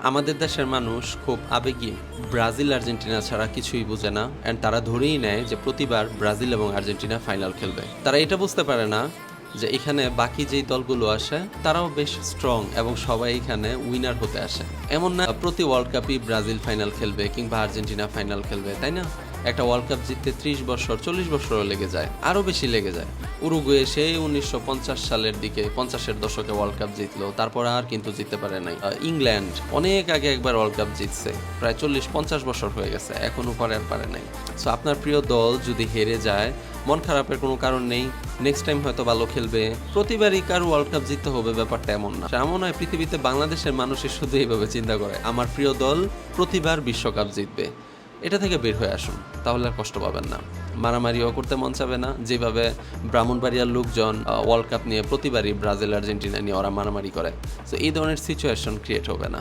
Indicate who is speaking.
Speaker 1: আমাদের দেশের মানুষ খুব আবেগী। ব্রাজিল আর্জেন্টিনা ছাড়া কিছুই বোঝে না, অ্যান্ড তারা ধরেই নেয় যে প্রতিবার ব্রাজিল এবং আর্জেন্টিনা ফাইনাল খেলবে। তারা এটা বুঝতে পারে না যে এখানে বাকি যেই দলগুলো আসে তারাও বেশ স্ট্রং এবং সবাই এখানে উইনার হতে আসে। এমন না প্রতি ওয়ার্ল্ড কাপই ব্রাজিল ফাইনাল খেলবে কিংবা আর্জেন্টিনা ফাইনাল খেলবে, তাই না? একটা ওয়ার্ল্ড কাপ জিততে 30 বছর 40 বছরও লেগে যায়, আরও বেশি লেগে যায়। উরুগুয়ে সেই 1950 সালের দিকে 50-এর দশকে ওয়ার্ল্ড কাপ জিতলো, তারপর আর কিন্তু জিততে পারে নাই। ইংল্যান্ড অনেক আগে একবার ওয়ার্ল্ড কাপ জিতছে, প্রায় 40-50 বছর হয়ে গেছে, এখনও পরে আর পারে নাই। সো আপনার প্রিয় দল যদি হেরে যায়, মন খারাপের কোনো কারণ নেই। নেক্সট টাইম হয়তো ভালো খেলবে। প্রতিবারই কারো ওয়ার্ল্ড কাপ জিততে হবে ব্যাপারটা এমন না। এমন হয় পৃথিবীতে বাংলাদেশের মানুষের শুধু এইভাবে চিন্তা করে, আমার প্রিয় দল প্রতিবার বিশ্বকাপ জিতবে। এটা থেকে বের হয়ে আসুন, তাহলে আর কষ্ট পাবেন না। মারামারিও করতে মন চাবে না, যেভাবে ব্রাহ্মণবাড়িয়ার লোকজন ওয়ার্ল্ড কাপ নিয়ে প্রতিবারই ব্রাজিল আর্জেন্টিনা নিয়ে ওরা মারামারি করে। সো এই ধরনের সিচুয়েশন ক্রিয়েট হবে না।